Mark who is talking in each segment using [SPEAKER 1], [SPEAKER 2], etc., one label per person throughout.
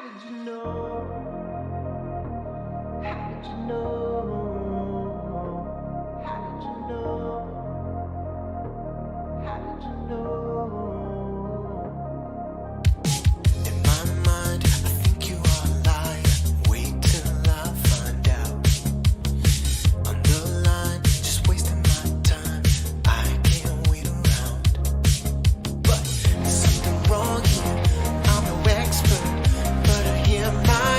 [SPEAKER 1] did you know? How did you know? How did you know? How did you know? In my mind, I think you are a liar. Wait till I find out. On the line, just wasting my time. I can't wait around. But there's something wrong here. I'm no expert, but I hear my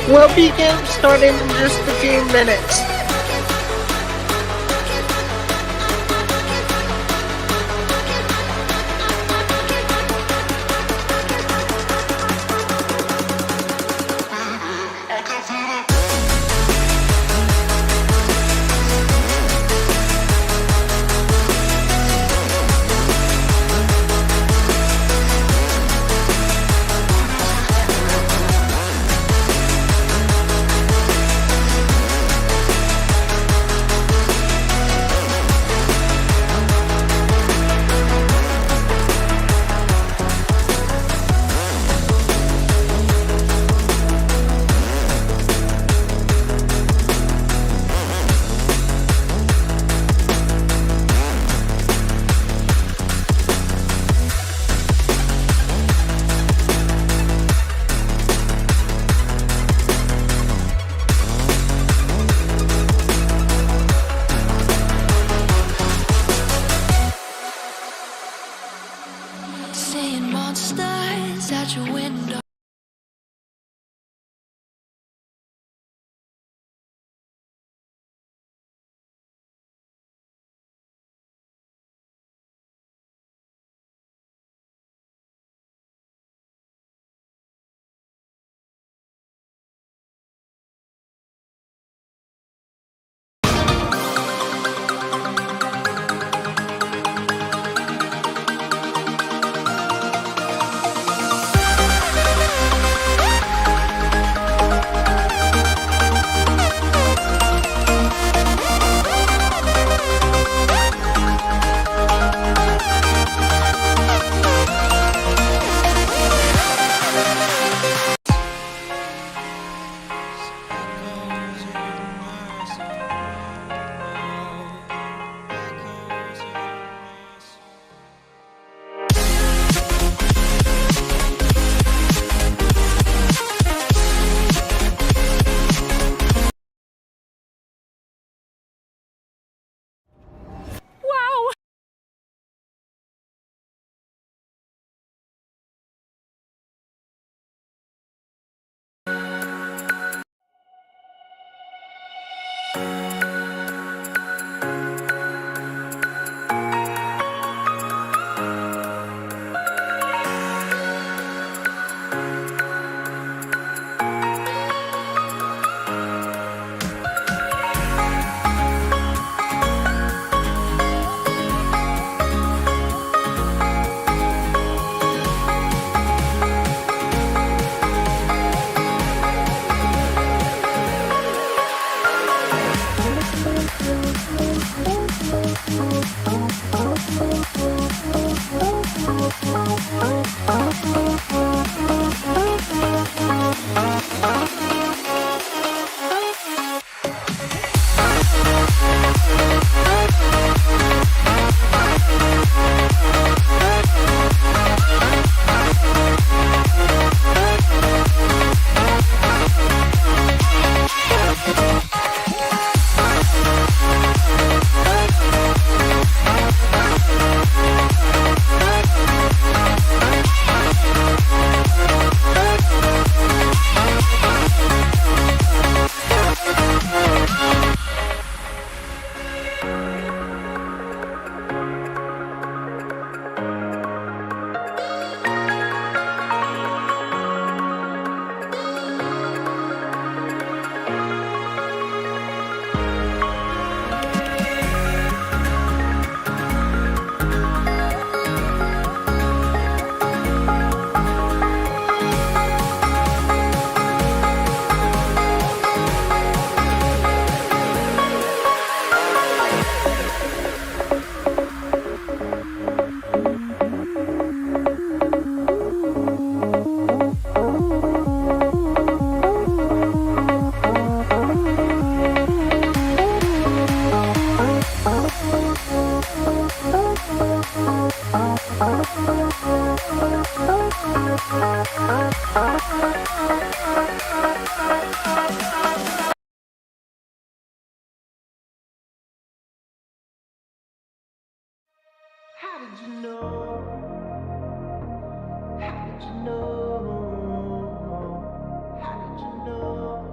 [SPEAKER 2] We'll begin starting in just a few minutes.
[SPEAKER 1] Seeing monsters at your window.
[SPEAKER 3] How did you know? How did you know? How did you know?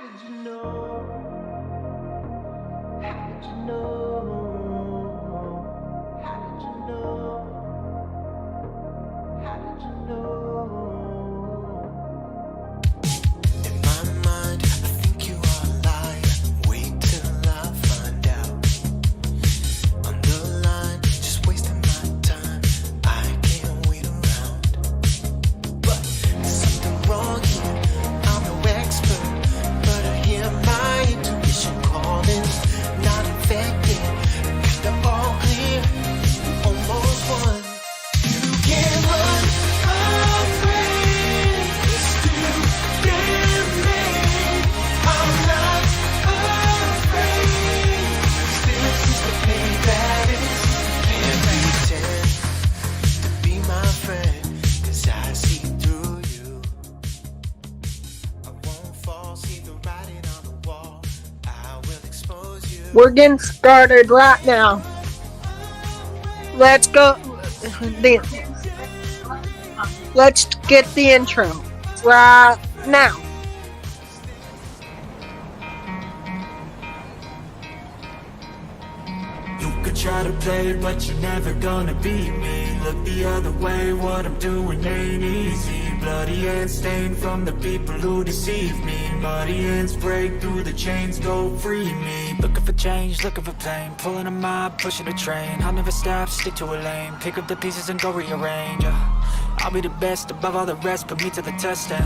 [SPEAKER 1] did you know? How did you know? How did you know? How did you know? In my mind, I think you are a liar. Wait till I find out. On the line, just wasting my time. I can't wait around. But there's something wrong here. I'm no expert, but I hear my intuition calling. Not infected, after all clear. Almost won. You can't run afraid. It's too damn late. I'm not afraid. Still sees the pain that is. Can't pretend to be my friend, 'cause I see through you. I won't fall, see the writing on the wall. I will expose you.
[SPEAKER 2] We're getting started right now. Let's go. Let's get the intro right now.
[SPEAKER 3] You could try to play, but you're never gonna beat me. Look the other way, what I'm doing ain't easy. Bloody hands stained from the people who deceive me. Muddy hands break through the chains, go free me. Looking for change, looking for pain. Pulling a mob, pushing a train. I'll never stop, stick to a lane. Pick up the pieces and go rearrange, yeah. I'll be the best above all the rest, put me to the test, and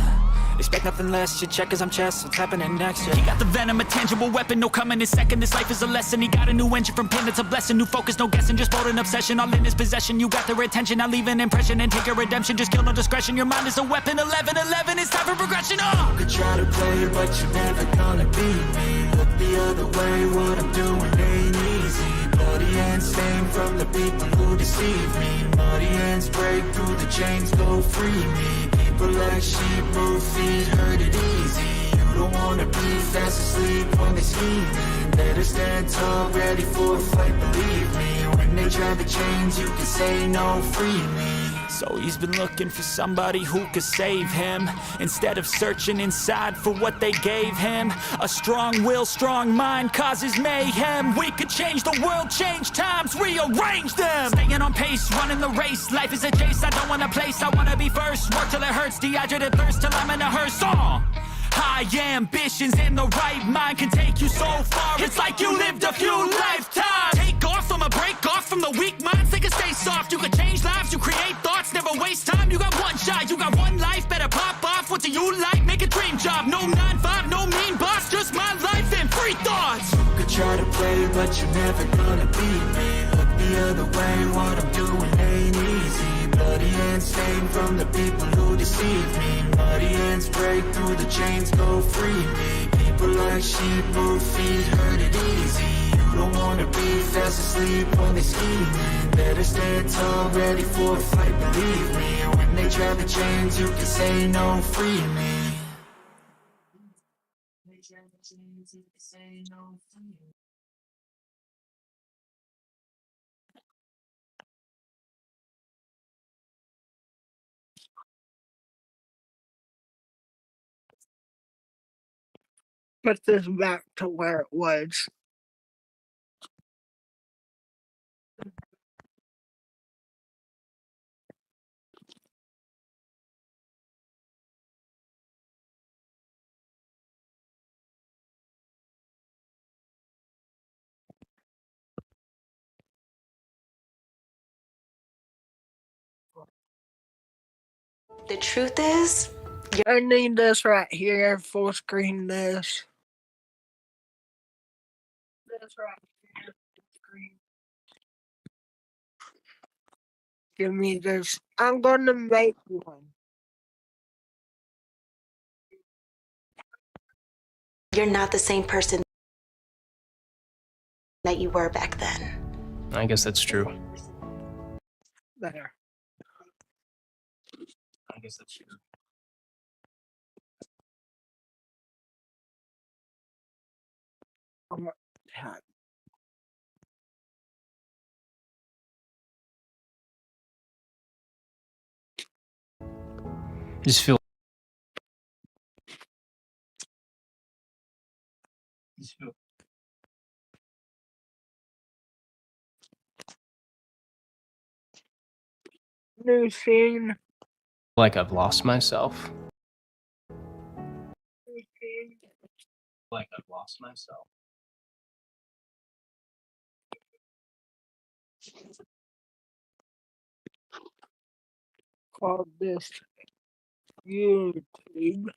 [SPEAKER 3] expect nothing less, you check as I'm chess, what's happening next, yeah. He got the venom, a tangible weapon, no coming in second. This life is a lesson, he got a new engine from pain, it's a blessing. New focus, no guessing, just bold and obsession. All in his possession, you got their attention. I leave an impression and take your redemption. Just kill no discretion, your mind is a weapon. 11-11, it's time for progression, oh! You could try to play, but you're never gonna beat me. Look the other way, what I'm doing ain't easy. Bloody hands stained from the people who deceive me. Muddy hands break through the chains, go free me. People like sheep move feet, hurt it easy. You don't wanna be fast asleep when they scheming. Better stand tall, ready for a fight, believe me. When they try the chains, you can say no, free me. So he's been looking for somebody who could save him, instead of searching inside for what they gave him. A strong will, strong mind causes mayhem. We could change the world, change times, rearrange them. Staying on pace, running the race. Life is a chase, I don't want a place, I wanna be first. Work till it hurts, dehydrated thirst till I'm in a hearse. High ambitions and the right mind can take you so far. It's like you lived a few lifetimes. Take off, I'ma break off from the weak minds. They can stay soft, you can change lives, you create thoughts. Never waste time, you got one shot, you got one life. Better pop off, what do you like? Make a dream job, no 9-5, no mean boss. Just my life and free thoughts. You could try to play, but you're never gonna beat me. Look the other way, what I'm doing ain't easy. Bloody hands stained from the people who deceive me. Muddy hands break through the chains, go free me. People like sheep move feet, hurt it easy. You don't wanna be fast asleep when they scheming. Better stand tall, ready for a fight, believe me. When they try the chains, you can say no, free me. They try the chains, you can say no, free me.
[SPEAKER 2] Put this back to where it was.
[SPEAKER 4] The truth is,
[SPEAKER 2] I need this right here. Full screen this. This right here. Full screen. Give me this. I'm gonna make one.
[SPEAKER 4] you're not the same person that you were back then.
[SPEAKER 5] I guess that's true.
[SPEAKER 2] There.
[SPEAKER 5] I guess that's true.
[SPEAKER 2] Yeah.
[SPEAKER 5] I just feel
[SPEAKER 2] New scene.
[SPEAKER 5] Like I've lost myself.
[SPEAKER 2] New scene.
[SPEAKER 5] Like I've lost myself.
[SPEAKER 2] Called this YouTube.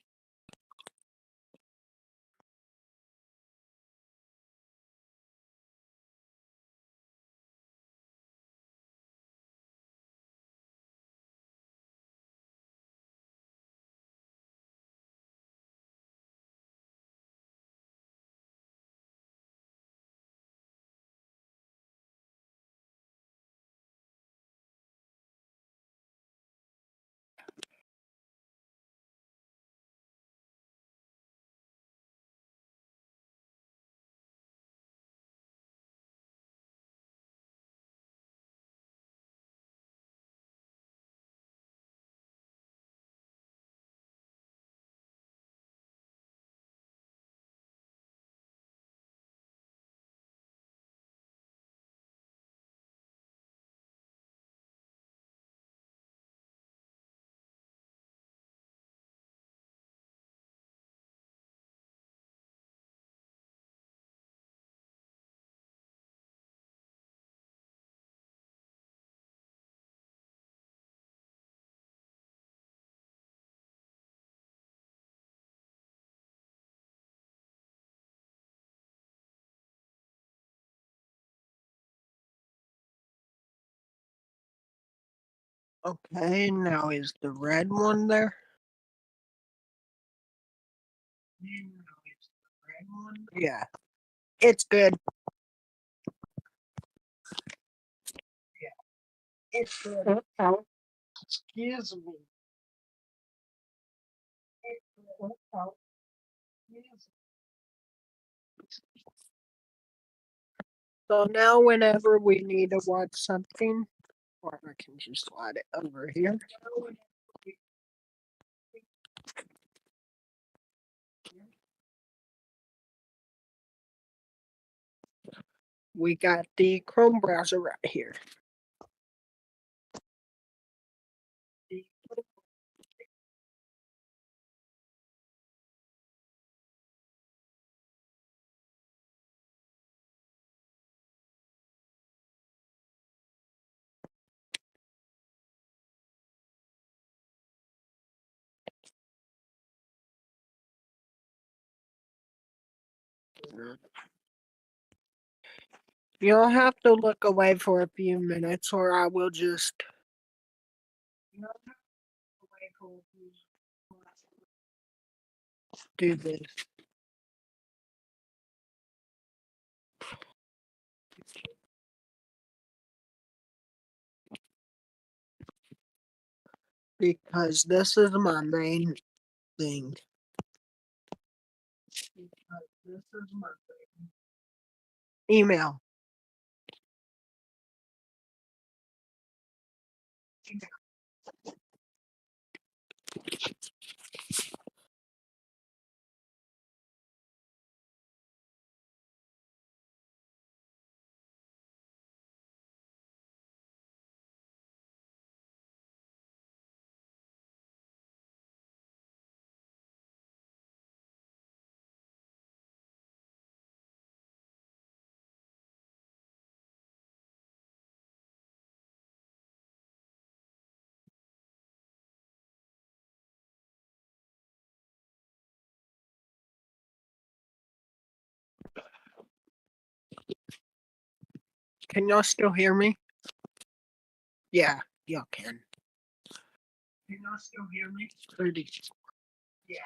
[SPEAKER 2] Okay, now is the red one there? Yeah, it's good. It's good. Excuse me. So now whenever we need to watch something, or I can just slide it over here. We got the Chrome browser right here. You'll have to look away for a few minutes, or I will just. Do this. Because this is my main thing. This is my thing. Email. Can y'all still hear me? Yeah, y'all can. Can y'all still hear me? 30. Yeah.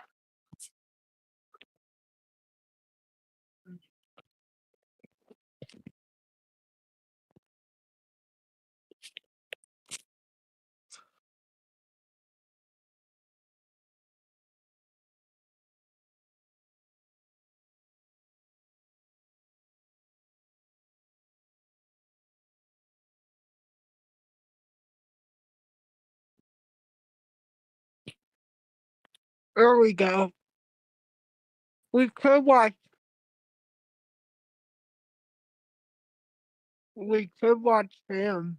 [SPEAKER 2] There we go. We could watch We could watch him.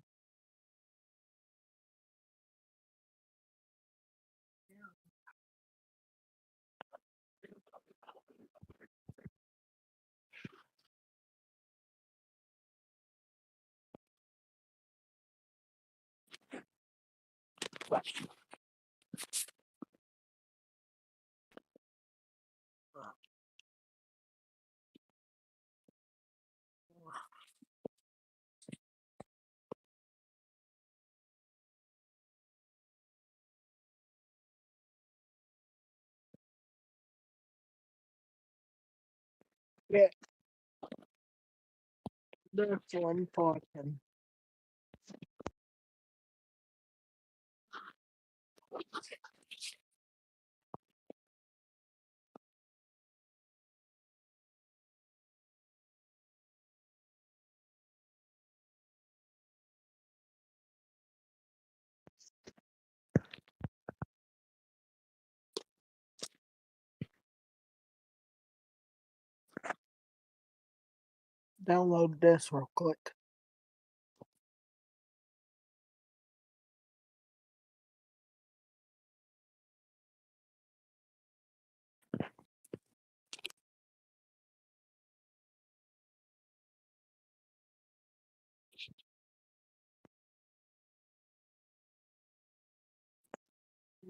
[SPEAKER 2] Yeah, there's one talking. Download this real quick.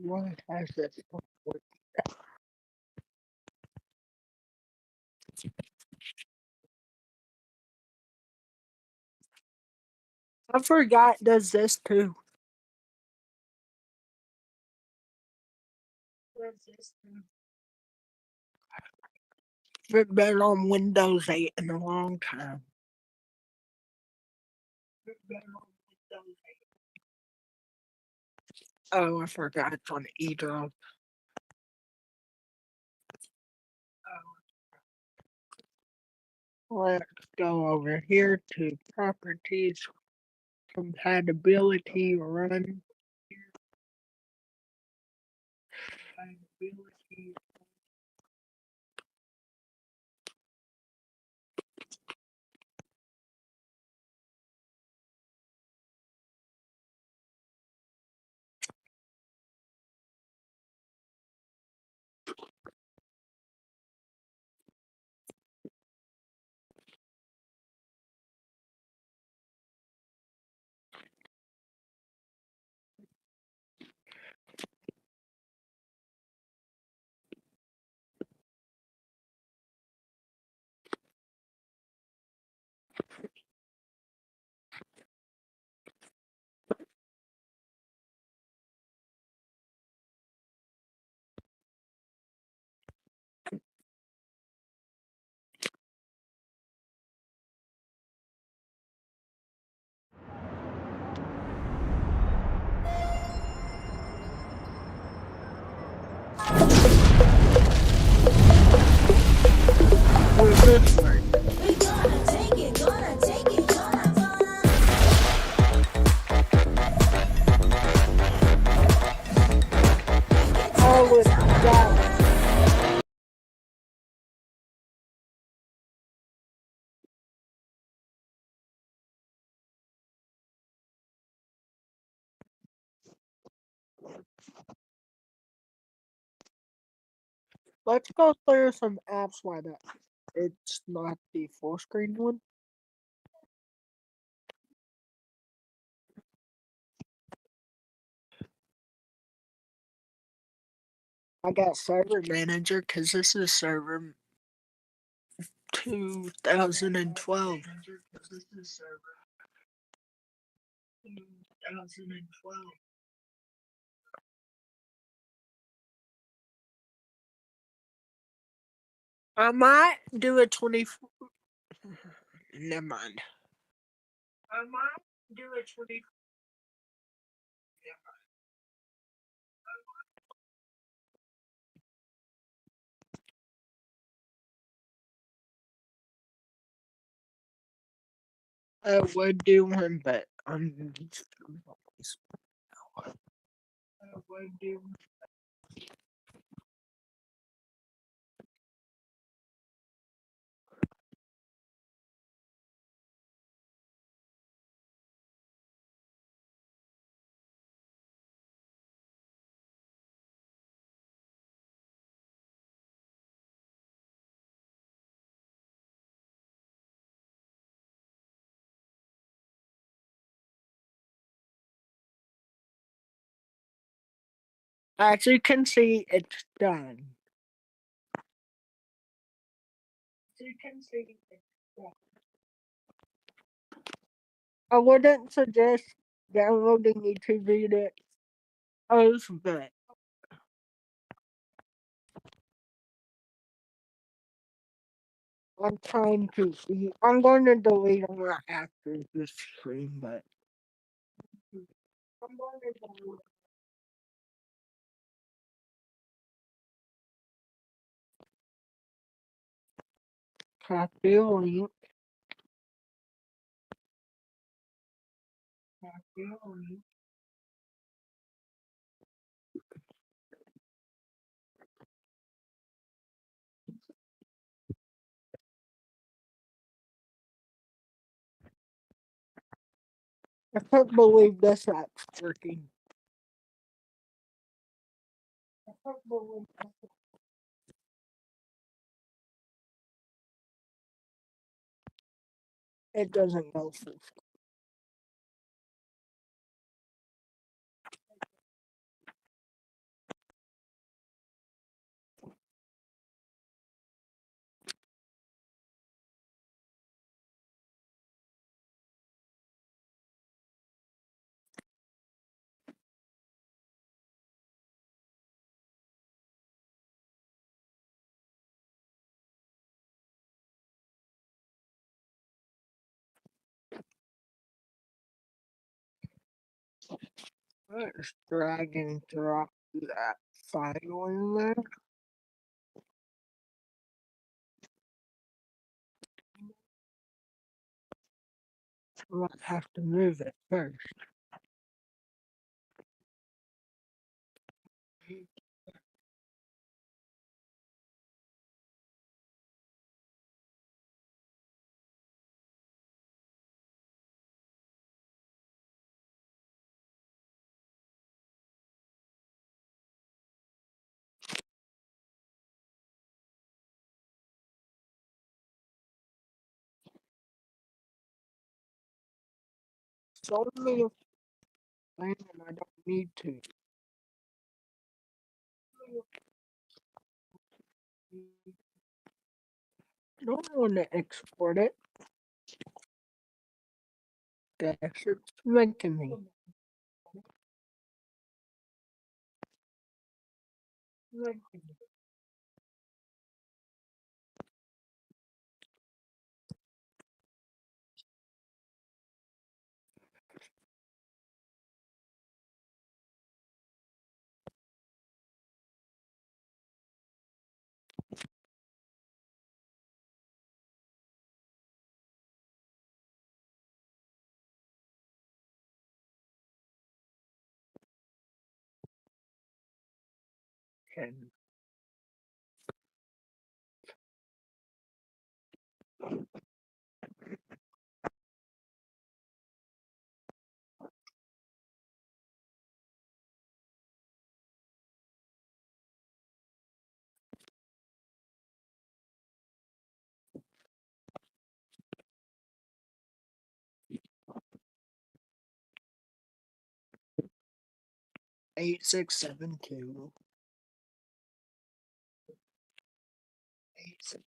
[SPEAKER 2] What has this? I forgot does this too. Does this too. It's been on Windows 8 in a long time. It's been on Windows 8. Oh, I forgot it's on eDrive. Let's go over here to properties, compatibility, run. Compatibility. Will this work? Oh, it's that. Let's go through some apps why that it's not the full screen one. I got server manager because this is server 2012. 2012. I might do a 24. Never mind. I might do a 20. I would do one, but I'm. I would do. As you can see, it's done. As you can see, it's done. I wouldn't suggest downloading YouTube videos, but I'm trying to see. I'm going to delete them right after this stream, but I'm going to delete. Copy a link. Copy a link. I can't believe this app's working. I can't believe this. It doesn't go through. Let's drag and drop that file in there. I might have to move it first. So many things I don't need to. I don't want to export it. Guess it's making me. Can 8672. 86.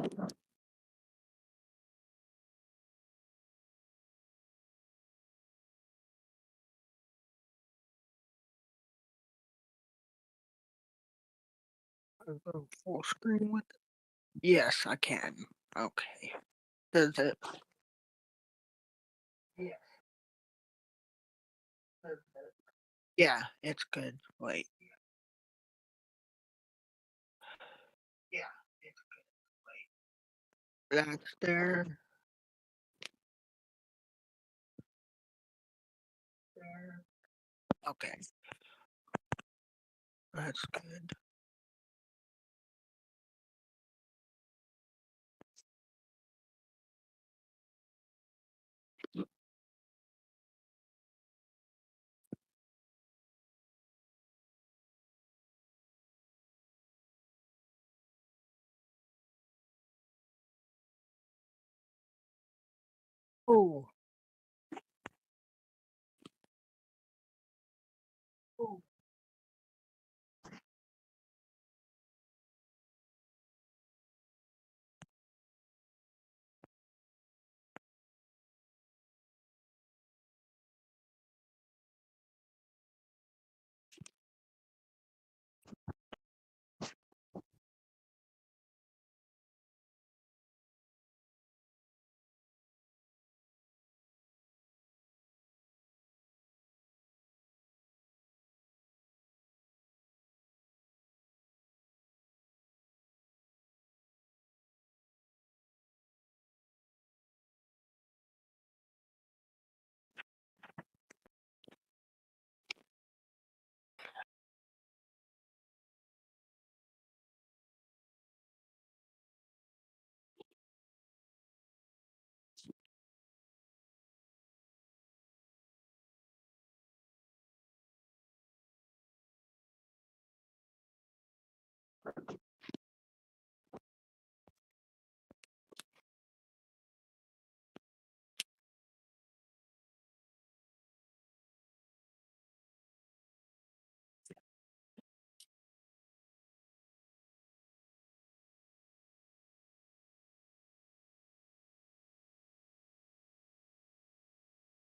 [SPEAKER 2] I'll go full screen with it. Yes, I can. Okay. Does it? Yes. Does it? Yeah, it's good. Wait. Yeah, it's good. Wait. That's there. There. Okay. That's good. Oh. Oh.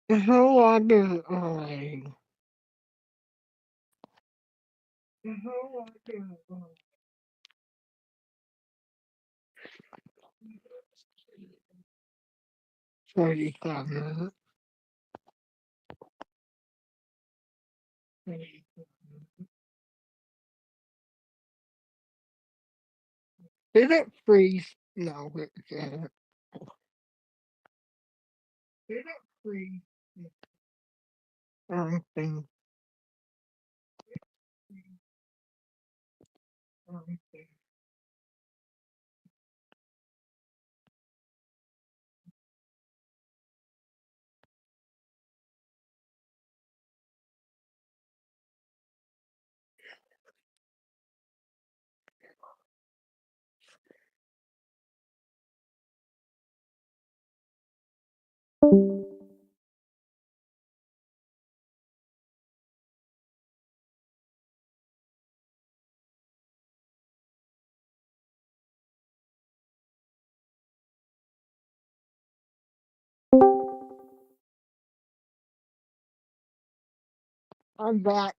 [SPEAKER 2] How I do I? How I do I? 37. 37. Did it freeze? No, it didn't. Did it freeze? Anything. Anything. I'm back.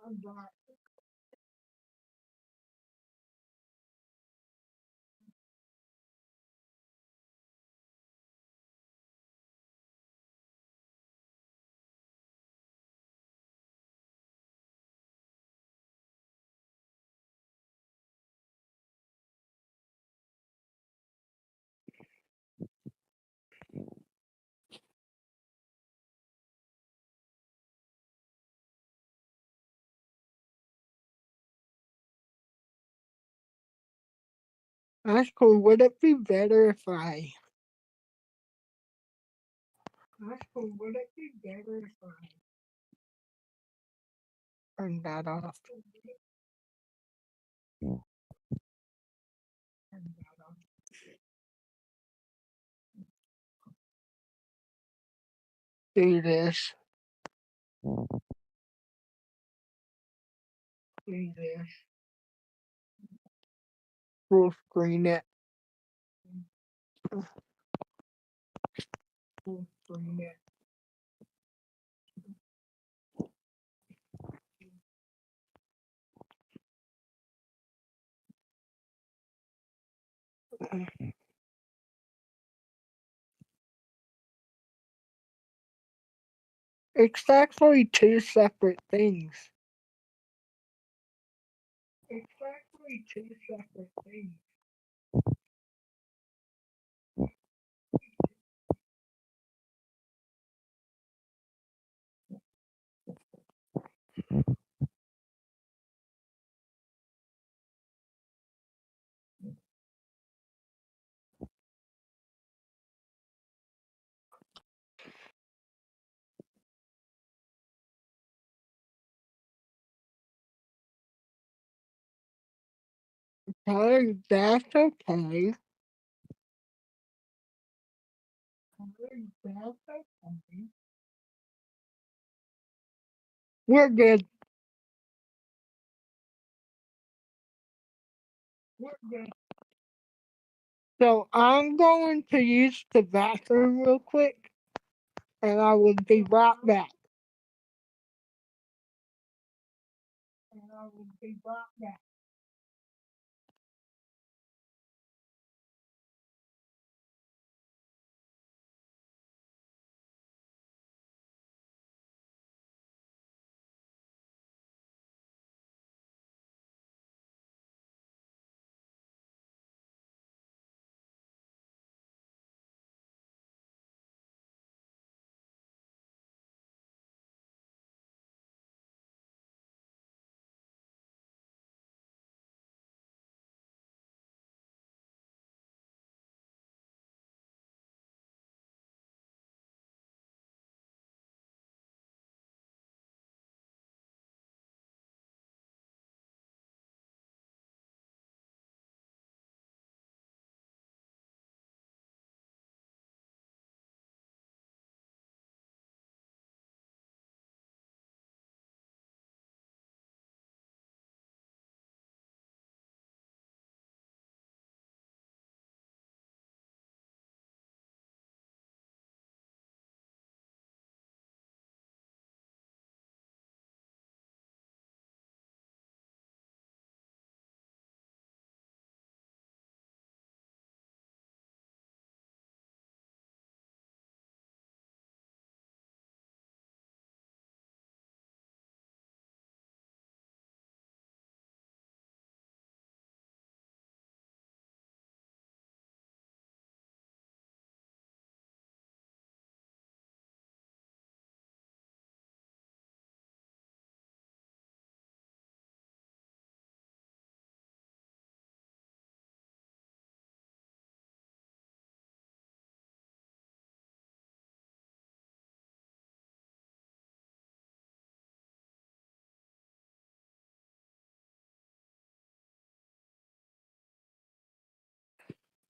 [SPEAKER 2] I'm back. That's cool. Would it be better if I? That's cool. Would it be better if I turn that off? Turn that off. Do this. Do this. full screen it. Full screen it. It's actually two separate things. It's actually two separate things. Okay, that's okay. Okay, that's okay. We're good. We're good. So I'm going to use the bathroom real quick, and I will be right back. And I will be right back.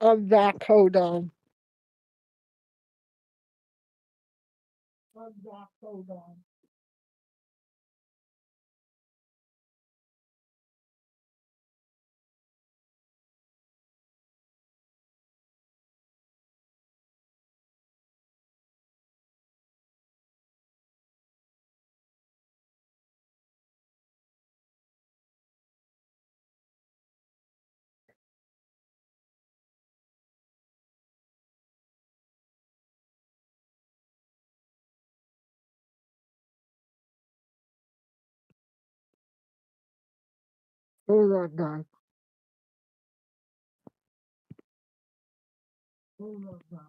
[SPEAKER 2] I'm back. Hold on. I'm back. Hold on. Hold on, guys. Hold on, guys.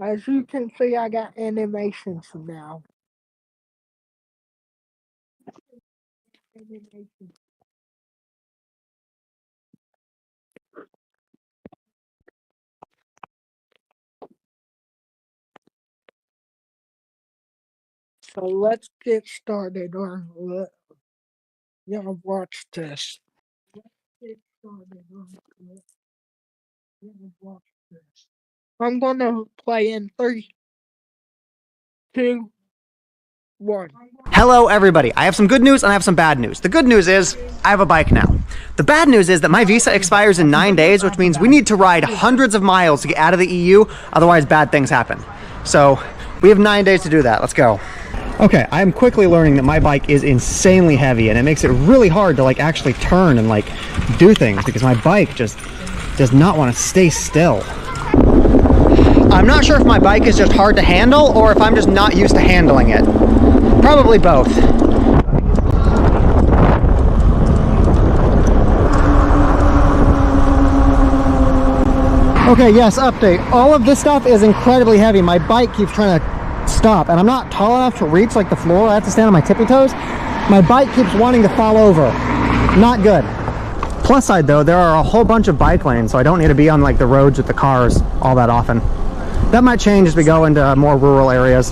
[SPEAKER 2] As you can see, I got animations now. Animations. So let's get started on what y'all watch this. Let's get started on what y'all watch this. I'm gonna play in 3, 2, 1.
[SPEAKER 6] Hello everybody, I have some good news and I have some bad news. The good news is, I have a bike now. The bad news is that my visa expires in 9 days, which means we need to ride hundreds of miles to get out of the EU, otherwise bad things happen. So, we have 9 days to do that, let's go. Okay, I'm quickly learning that my bike is insanely heavy and it makes it really hard to like actually turn and like do things because my bike just does not want to stay still. I'm not sure if my bike is just hard to handle or if I'm just not used to handling it. Probably both. Okay, yes, update. All of this stuff is incredibly heavy. My bike keeps trying to stop and I'm not tall enough to reach like the floor. I have to stand on my tippy toes. My bike keeps wanting to fall over. Not good. Plus side though, there are a whole bunch of bike lanes, so I don't need to be on like the roads with the cars all that often. That might change as we go into more rural areas.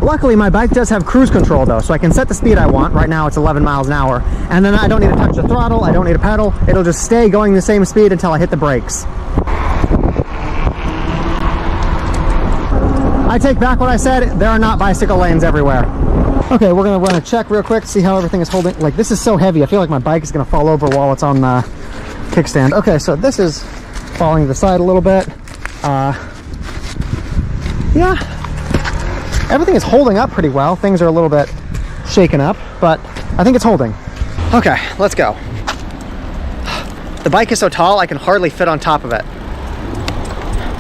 [SPEAKER 6] Luckily, my bike does have cruise control though, so I can set the speed I want. Right now it's 11 miles an hour. And then I don't need to touch the throttle, I don't need to pedal. It'll just stay going the same speed until I hit the brakes. I take back what I said, there are not bicycle lanes everywhere. Okay, we're gonna run a check real quick, see how everything is holding. Like, this is so heavy, I feel like my bike is gonna fall over while it's on the kickstand. Okay, so this is falling to the side a little bit. Yeah, everything is holding up pretty well. Things are a little bit shaken up, but I think it's holding. Okay, let's go. The bike is so tall, I can hardly fit on top of it.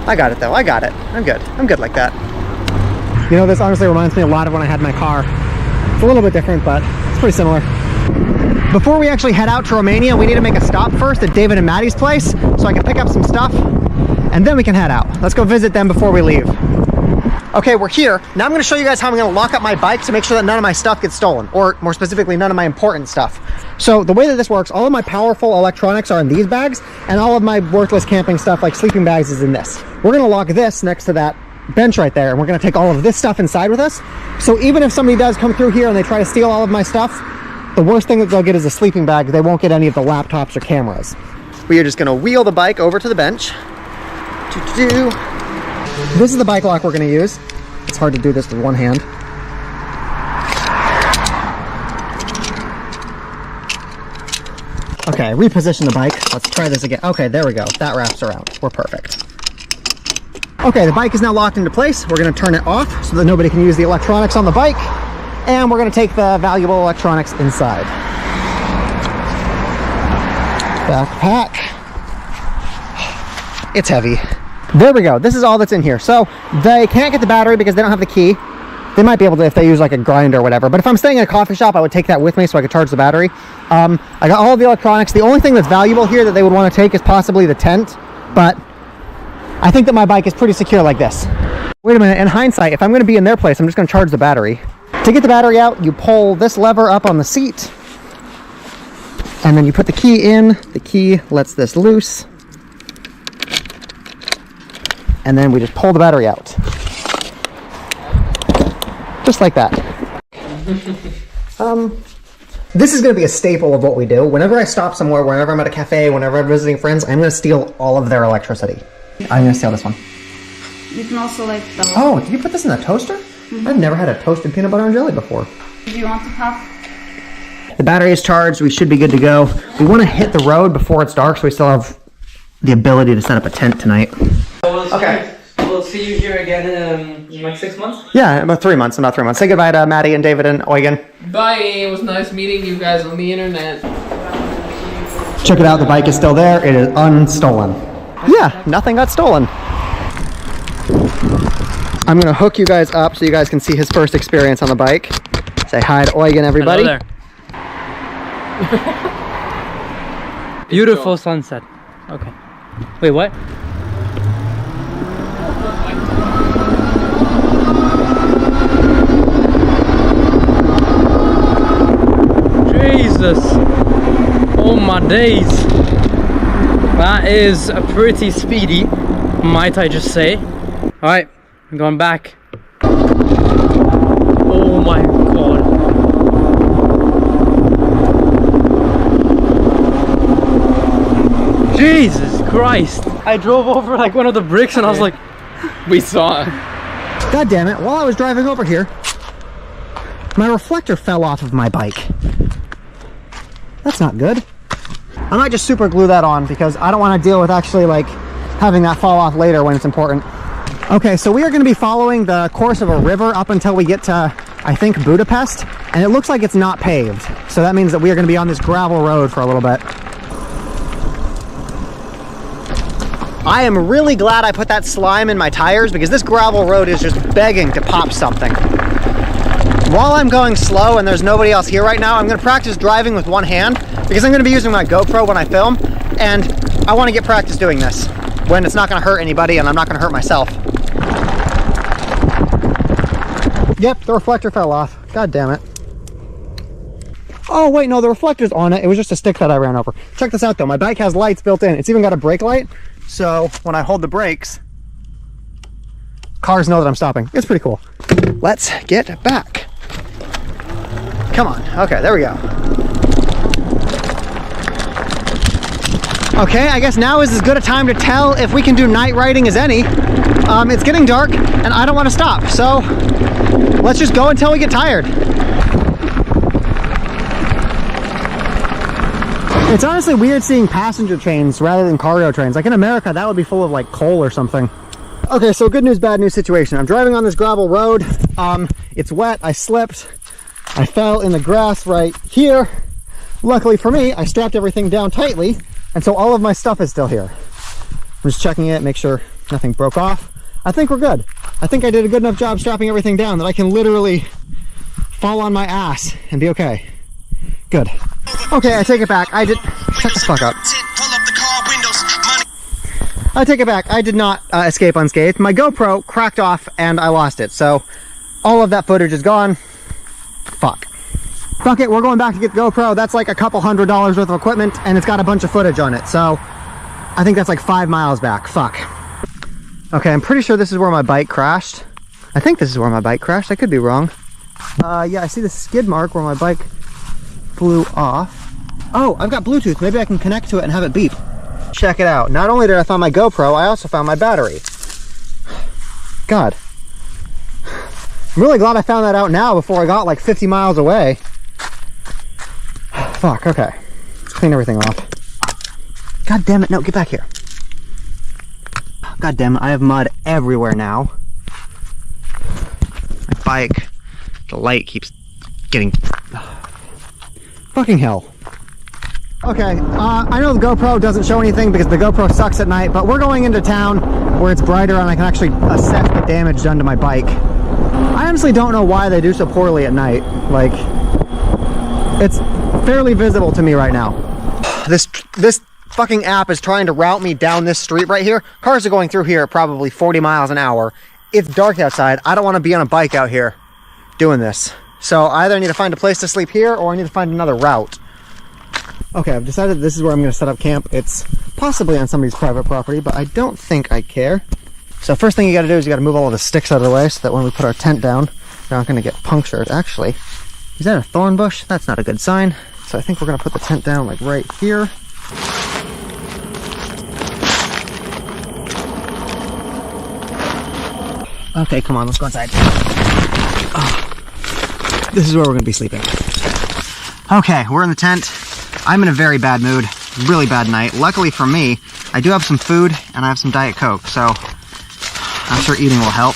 [SPEAKER 6] I got it though, I got it. I'm good like that. You know, this honestly reminds me a lot of when I had my car. It's a little bit different, but it's pretty similar. Before we actually head out to Romania, we need to make a stop first at David and Maddie's place so I can pick up some stuff and then we can head out. Let's go visit them before we leave. Okay, we're here. Now I'm gonna show you guys how I'm gonna lock up my bike to make sure that none of my stuff gets stolen, or more specifically, none of my important stuff. So the way that this works, all of my powerful electronics are in these bags, and all of my worthless camping stuff, like sleeping bags, is in this. We're gonna lock this next to that bench right there, and we're gonna take all of this stuff inside with us. So even if somebody does come through here and they try to steal all of my stuff, the worst thing that they'll get is a sleeping bag. They won't get any of the laptops or cameras. We are just gonna wheel the bike over to the bench. This is the bike lock we're going to use. It's hard to do this with one hand. Okay, reposition the bike. Let's try this again. Okay, there we go. That wraps around. We're perfect. Okay, the bike is now locked into place. We're going to turn it off so that nobody can use the electronics on the bike. And we're going to take the valuable electronics inside. Backpack. It's heavy. There we go. This is all that's in here. So they can't get the battery because they don't have the key. They might be able to if they use like a grinder or whatever. But if I'm staying in a coffee shop, I would take that with me so I could charge the battery. I got all of the electronics. The only thing that's valuable here that they would want to take is possibly the tent. But I think that my bike is pretty secure like this. Wait a minute. In hindsight, if I'm going to be in their place, I'm just going to charge the battery. To get the battery out, you pull this lever up on the seat. And then you put the key in. The key lets this loose. And then we just pull the battery out. Just like that. This is going to be a staple of what we do. Whenever I stop somewhere, whenever I'm at a cafe, whenever I'm visiting friends, I'm going to steal all of their electricity. I'm going to steal this one.
[SPEAKER 7] You can also like the...
[SPEAKER 6] Oh, did you put this in a toaster? Mm-hmm. I've never had a toasted peanut butter and jelly before.
[SPEAKER 7] Do you want to puff?
[SPEAKER 6] The battery is charged. We should be good to go. We want to hit the road before it's dark so we still have the ability to set up a tent tonight. Okay.
[SPEAKER 8] We'll see you here again in like 6 months?
[SPEAKER 6] Yeah, about 3 months. About 3 months. Say goodbye to Maddie and David and Eugen.
[SPEAKER 8] Bye. It was nice meeting you guys on the internet.
[SPEAKER 6] Check it out. The bike is still there. It is unstolen. Yeah, nothing got stolen. I'm going to hook you guys up so you guys can see his first experience on the bike. Say hi to Eugen, everybody.
[SPEAKER 8] Hello there. Beautiful sunset. Okay. Wait, what? Jesus. Oh my days. That is a pretty speedy, might I just say. Alright, I'm going back. Oh my god. Jesus Christ. I drove over like one of the bricks and I was like,
[SPEAKER 5] We saw it.
[SPEAKER 6] God damn it, while I was driving over here, my reflector fell off of my bike. That's not good. I might just super glue that on because I don't want to deal with actually like having that fall off later when it's important. Okay, so we are going to be following the course of a river up until we get to, I think, Budapest, and it looks like it's not paved. So that means that we are going to be on this gravel road for a little bit. I am really glad I put that slime in my tires because this gravel road is just begging to pop something. While I'm going slow and there's nobody else here right now, I'm going to practice driving with one hand because I'm going to be using my GoPro when I film, and I want to get practice doing this when it's not going to hurt anybody and I'm not going to hurt myself. Yep, the reflector fell off. God damn it. Oh wait, no, the reflector's on it. It was just a stick that I ran over. Check this out though, my bike has lights built in. It's even got a brake light, so when I hold the brakes, cars know that I'm stopping. It's pretty cool. Let's get back. Come on. Okay, there we go. Okay, I guess now is as good a time to tell if we can do night riding as any. It's getting dark and I don't want to stop, so let's just go until we get tired. It's honestly weird seeing passenger trains rather than cargo trains. Like in America, that would be full of like coal or something. Okay, so good news, bad news situation. I'm driving on this gravel road. It's wet, I slipped. I fell in the grass right here. Luckily for me, I strapped everything down tightly, and so all of my stuff is still here. I'm just checking it, make sure nothing broke off. I think we're good. I think I did a good enough job strapping everything down that I can literally fall on my ass and be okay. Good. Okay, I take it back. Shut the fuck up. I take it back. I did not escape unscathed. My GoPro cracked off and I lost it. So all of that footage is gone. Fuck. Fuck it, we're going back to get the GoPro. That's like a couple $100 worth of equipment and it's got a bunch of footage on it. So I think that's like 5 miles back. Fuck. Okay, I'm pretty sure this is where my bike crashed. I think this is where my bike crashed. I could be wrong. Yeah, I see the skid mark where my bike flew off. Oh, I've got Bluetooth. Maybe I can connect to it and have it beep. Check it out. Not only did I find my GoPro, I also found my battery. God. I'm really glad I found that out now before I got like 50 miles away. Fuck, okay. Let's clean everything off. God damn it, no, get back here. God damn it, I have mud everywhere now. My bike, the light keeps getting... Fucking hell. Okay, I know the GoPro doesn't show anything because the GoPro sucks at night, but we're going into town where it's brighter and I can actually assess the damage done to my bike. I honestly don't know why they do so poorly at night. Like, it's fairly visible to me right now. This fucking app is trying to route me down this street right here. Cars are going through here at probably 40 miles an hour. It's dark outside. I don't want to be on a bike out here doing this. So I either need to find a place to sleep here or I need to find another route. Okay, I've decided this is where I'm going to set up camp. It's possibly on somebody's private property, but I don't think I care. So first thing you got to do is you got to move all of the sticks out of the way so that when we put our tent down, they're not going to get punctured. Actually, is that a thorn bush? That's not a good sign. So I think we're going to put the tent down like right here. Okay, come on, let's go inside. Oh, this is where we're going to be sleeping. Okay, we're in the tent. I'm in a very bad mood, really bad night. Luckily for me, I do have some food and I have some Diet Coke, so I'm sure eating will help.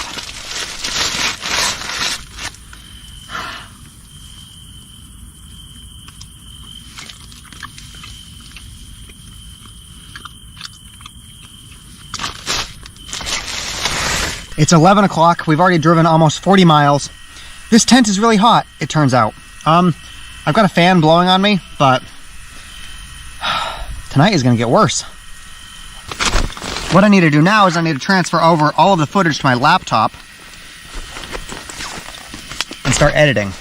[SPEAKER 6] It's 11 o'clock. We've already driven almost 40 miles. This tent is really hot, it turns out. I've got a fan blowing on me, but tonight is going to get worse. What I need to do now is I need to transfer over all of the footage to my laptop and start editing.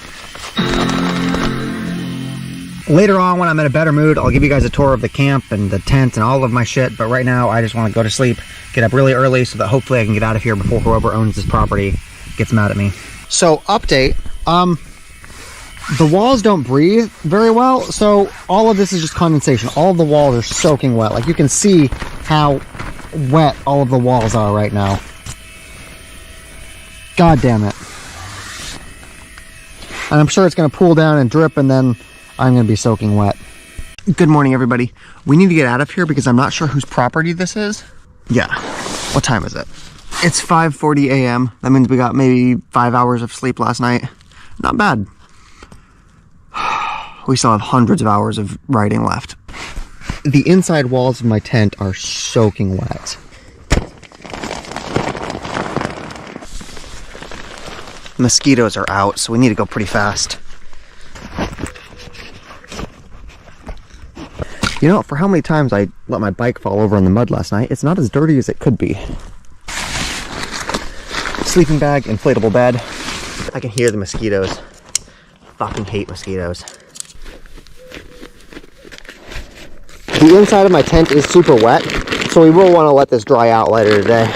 [SPEAKER 6] Later on, when I'm in a better mood, I'll give you guys a tour of the camp and the tent and all of my shit. But right now, I just want to go to sleep, get up really early so that hopefully I can get out of here before whoever owns this property gets mad at me. So, update. The walls don't breathe very well, so all of this is just condensation. All of the walls are soaking wet. Like, you can see how wet all of the walls are right now. God damn it. And I'm sure it's going to pool down and drip, and then I'm going to be soaking wet. Good morning, everybody. We need to get out of here because I'm not sure whose property this is. Yeah. What time is it? It's 5:40 a.m. That means we got maybe 5 hours of sleep last night. Not bad. We still have hundreds of hours of riding left. The inside walls of my tent are soaking wet. Mosquitoes are out, so we need to go pretty fast. You know, for how many times I let my bike fall over in the mud last night, it's not as dirty as it could be. Sleeping bag, inflatable bed. I can hear the mosquitoes. Fucking hate mosquitoes. The inside of my tent is super wet, so we will want to let this dry out later today.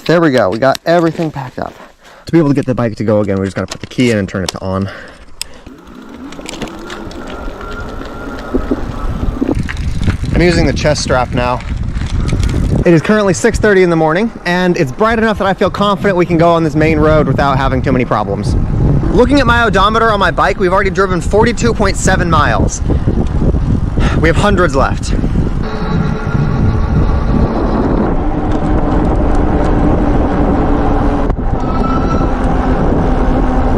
[SPEAKER 6] There we go. We got everything packed up. To be able to get the bike to go again, we just got to put the key in and turn it to on. I'm using the chest strap now. It is currently 6:30 in the morning, and it's bright enough that I feel confident we can go on this main road without having too many problems. Looking at my odometer on my bike, we've already driven 42.7 miles. We have hundreds left.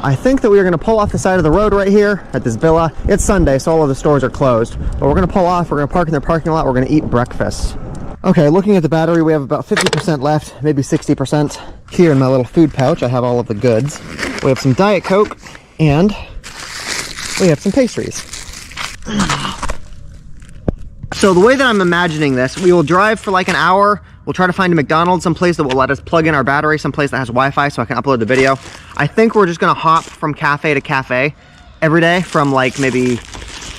[SPEAKER 6] I think that we are going to pull off the side of the road right here at this villa. It's Sunday, so all of the stores are closed. But we're going to pull off, we're going to park in their parking lot, we're going to eat breakfast. Okay, looking at the battery, we have about 50% left, maybe 60%. Here in my little food pouch, I have all of the goods. We have some Diet Coke, and we have some pastries. So the way that I'm imagining this, we will drive for like an hour. We'll try to find a McDonald's, someplace that will let us plug in our battery, someplace that has Wi-Fi so I can upload the video. I think we're just gonna hop from cafe to cafe every day from like maybe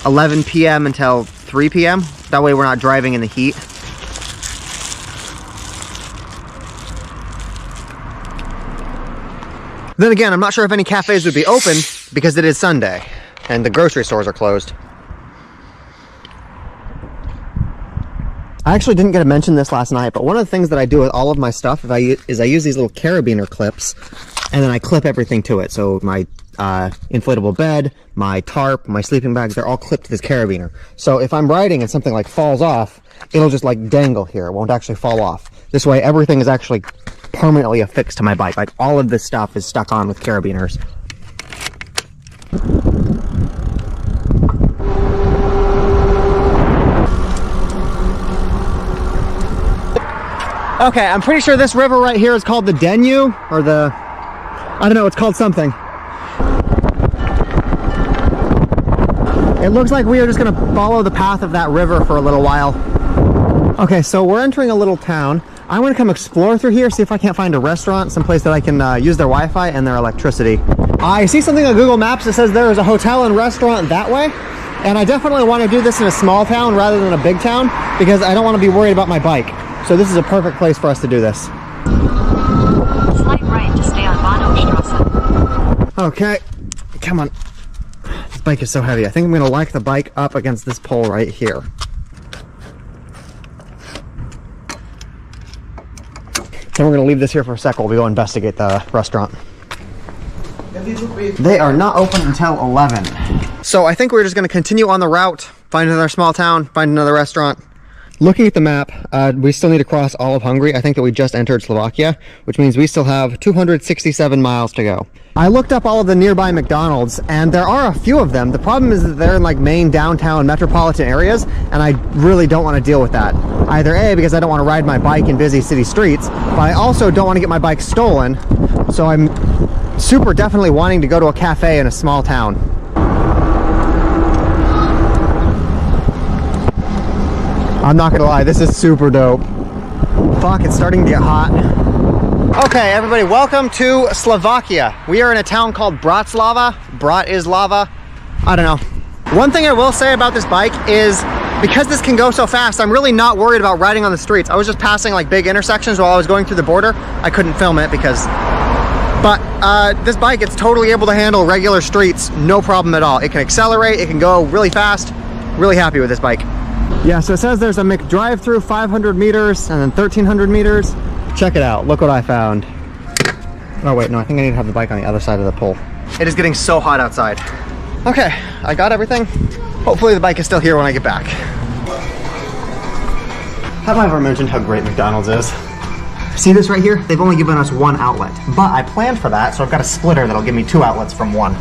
[SPEAKER 6] 11 p.m. until 3 p.m. That way we're not driving in the heat. Then again, I'm not sure if any cafes would be open because it is Sunday and the grocery stores are closed. I actually didn't get to mention this last night, but one of the things that I do with all of my stuff is I use these little carabiner clips, and then I clip everything to it. So my inflatable bed, my tarp, my sleeping bags, they're all clipped to this carabiner. So if I'm riding and something like falls off, it'll just like dangle here. It won't actually fall off. This way everything is actually permanently affixed to my bike. Like all of this stuff is stuck on with carabiners. Okay, I'm pretty sure this river right here is called the Danube, or the, I don't know, it's called something. It looks like we are just gonna follow the path of that river for a little while. Okay, so we're entering a little town. I want to come explore through here, see if I can't find a restaurant, someplace that I can use their Wi-Fi and their electricity. I see something on Google Maps that says there is a hotel and restaurant that way, and I definitely want to do this in a small town rather than a big town because I don't want to be worried about my bike. So this is a perfect place for us to do this.
[SPEAKER 9] Slight right to stay on Bahnhofstrasse.
[SPEAKER 6] Okay, come on. This bike is so heavy. I think I'm gonna like the bike up against this pole right here. Then we're gonna leave this here for a sec while we go investigate the restaurant. They are not open until 11. So I think we're just gonna continue on the route, find another small town, find another restaurant. Looking at the map, we still need to cross all of Hungary. I think that we just entered Slovakia, which means we still have 267 miles to go. I looked up all of the nearby McDonald's, and there are a few of them. The problem is that they're in like main downtown metropolitan areas, and I really don't want to deal with that. Either A, because I don't want to ride my bike in busy city streets, but I also don't want to get my bike stolen, so I'm super definitely wanting to go to a cafe in a small town. I'm not gonna lie, this is super dope. Fuck, it's starting to get hot. Okay, everybody, welcome to Slovakia. We are in a town called Bratislava. Bratislava. I don't know. One thing I will say about this bike is because this can go so fast, I'm really not worried about riding on the streets. I was just passing like big intersections while I was going through the border. I couldn't film it because, but this bike, it's totally able to handle regular streets, no problem at all. It can accelerate, it can go really fast. Really happy with this bike. Yeah, so it says there's a McDrive-through 500 meters and then 1300 meters. Check it out, look what I found. Oh wait, no, I think I need to have the bike on the other side of the pole. It is getting so hot outside. Okay, I got everything. Hopefully the bike is still here when I get back. Have I ever mentioned how great McDonald's is? See this right here? They've only given us one outlet, but I planned for that, so I've got a splitter that'll give me 2 outlets from one.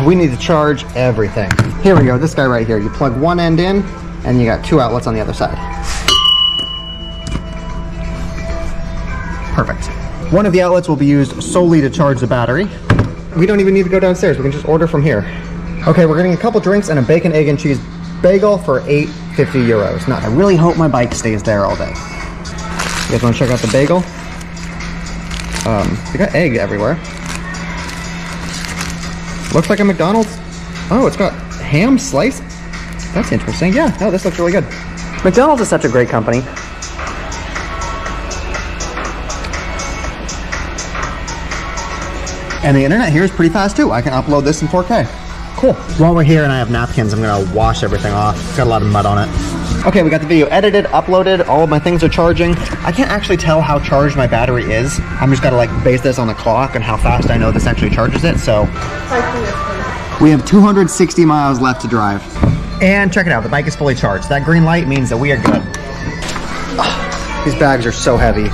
[SPEAKER 6] We need to charge everything. Here we go, this guy right here. You plug one end in, and you got 2 outlets on the other side. Perfect. One of the outlets will be used solely to charge the battery. We don't even need to go downstairs, we can just order from here. Okay, we're getting a couple drinks and a bacon, egg, and cheese bagel for 8.50 euros. Now, I really hope my bike stays there all day. You guys wanna check out the bagel? They got egg everywhere. Looks like a McDonald's. Oh, it's got ham slice. That's interesting. Yeah, oh, this looks really good. McDonald's is such a great company. And the internet here is pretty fast too. I can upload this in 4K. Cool. While we're here and I have napkins, I'm gonna wash everything off. It's got a lot of mud on it. Okay, we got the video edited, uploaded, all of my things are charging. I can't actually tell how charged my battery is. I'm just gotta like base this on the clock and how fast I know this actually charges it, so. We have 260 miles left to drive. And check it out, the bike is fully charged. That green light means that we are good. These bags are so heavy.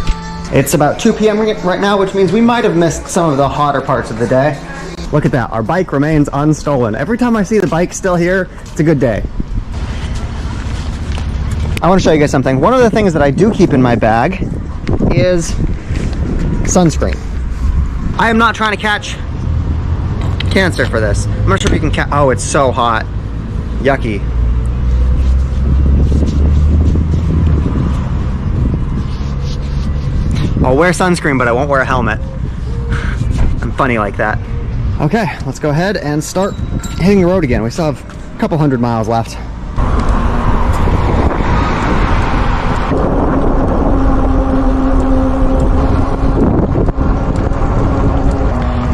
[SPEAKER 6] It's about 2 p.m. right now, which means we might have missed some of the hotter parts of the day. Look at that, our bike remains unstolen. Every time I see the bike still here, it's a good day. I want to show you guys something. One of the things that I do keep in my bag is sunscreen. I am not trying to catch cancer for this. I'm not sure if you can catch, oh, it's so hot. Yucky. I'll wear sunscreen, but I won't wear a helmet. I'm funny like that. Okay, let's go ahead and start hitting the road again. We still have a couple 100 miles left.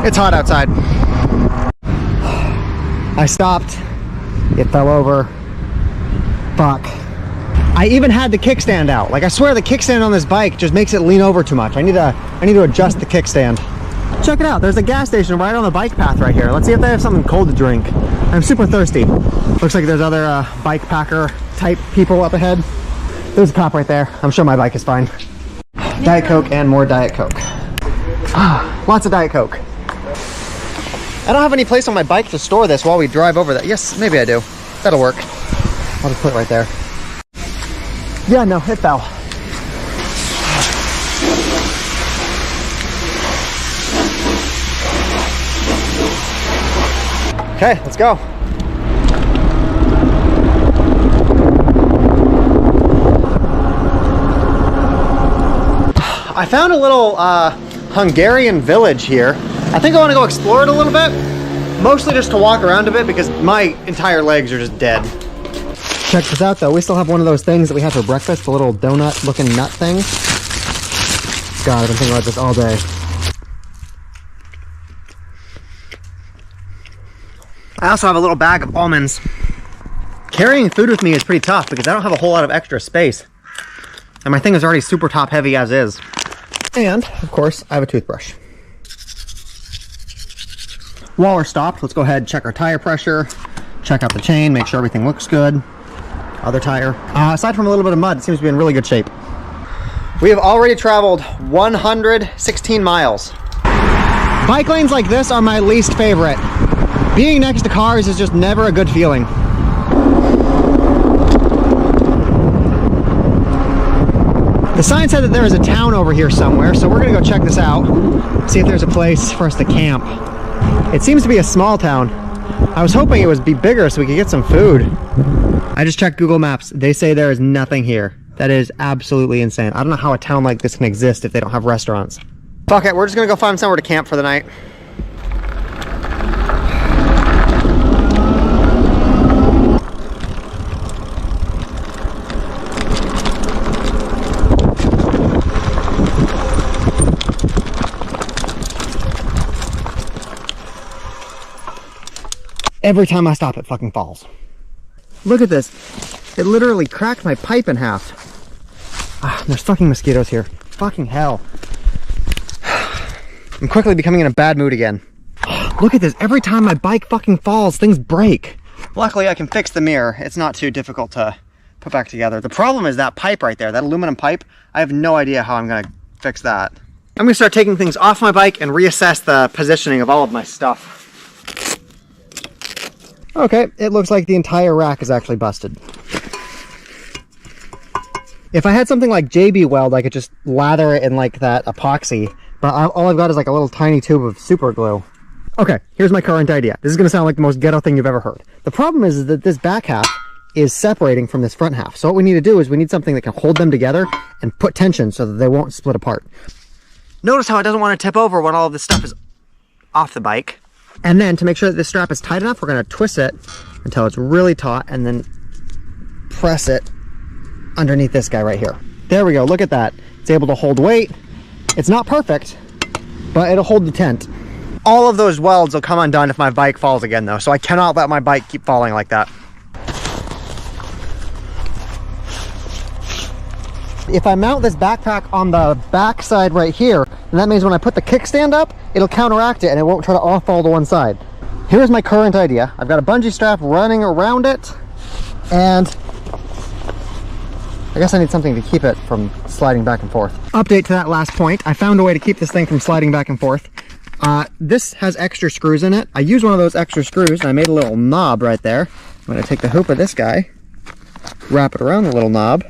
[SPEAKER 6] It's hot outside. I stopped. It fell over. Fuck. I even had the kickstand out. Like, I swear the kickstand on this bike just makes it lean over too much. I need to adjust the kickstand. Check it out. There's a gas station right on the bike path right here. Let's see if they have something cold to drink. I'm super thirsty. Looks like there's other bike packer type people up ahead. There's a cop right there. I'm sure my bike is fine. Diet Coke and more Diet Coke. Lots of Diet Coke. I don't have any place on my bike to store this while we drive over that. Yes, maybe I do. That'll work. I'll just put it right there. Yeah, no, it fell. Okay, let's go. I found a little Hungarian village here. I think I want to go explore it a little bit, mostly just to walk around a bit because my entire legs are just dead. Check this out though, we still have one of those things that we had for breakfast, the little donut looking nut thing. God, I've been thinking about this all day. I also have a little bag of almonds. Carrying food with me is pretty tough because I don't have a whole lot of extra space. And my thing is already super top heavy as is. And, of course, I have a toothbrush. While we're stopped, let's go ahead and check our tire pressure, check out the chain, make sure everything looks good. Other tire. Aside from a little bit of mud, it seems to be in really good shape. We have already traveled 116 miles. Bike lanes like this are my least favorite. Being next to cars is just never a good feeling. The sign said that there is a town over here somewhere, so we're gonna go check this out, see if there's a place for us to camp. It seems to be a small town. I was hoping it would be bigger so we could get some food. I just checked Google Maps. They say there is nothing here. That is absolutely insane. I don't know how a town like this can exist if they don't have restaurants. Fuck it, we're just gonna go find somewhere to camp for the night. Every time I stop, it fucking falls. Look at this. It literally cracked my pipe in half. Ah, there's fucking mosquitoes here. Fucking hell. I'm quickly becoming in a bad mood again. Look at this. Every time my bike fucking falls, things break. Luckily, I can fix the mirror. It's not too difficult to put back together. The problem is that pipe right there, that aluminum pipe. I have no idea how I'm gonna fix that. I'm gonna start taking things off my bike and reassess the positioning of all of my stuff. Okay, it looks like the entire rack is actually busted. If I had something like JB Weld, I could just lather it in like that epoxy, but all I've got is like a little tiny tube of super glue. Okay, here's my current idea. This is gonna sound like the most ghetto thing you've ever heard. The problem is that this back half is separating from this front half. So what we need to do is we need something that can hold them together and put tension so that they won't split apart. Notice how it doesn't want to tip over when all of this stuff is off the bike. And then to make sure that this strap is tight enough, we're gonna twist it until it's really taut and then press it underneath this guy right here. There we go, look at that. It's able to hold weight. It's not perfect, but it'll hold the tent. All of those welds will come undone if my bike falls again though, so I cannot let my bike keep falling like that. If I mount this backpack on the back side right here, then that means when I put the kickstand up, it'll counteract it and it won't try to all fall to one side. Here's my current idea. I've got a bungee strap running around it, and I guess I need something to keep it from sliding back and forth. Update to that last point, I found a way to keep this thing from sliding back and forth. This has extra screws in it. I used one of those extra screws and I made a little knob right there. I'm gonna take the hoop of this guy, wrap it around the little knob,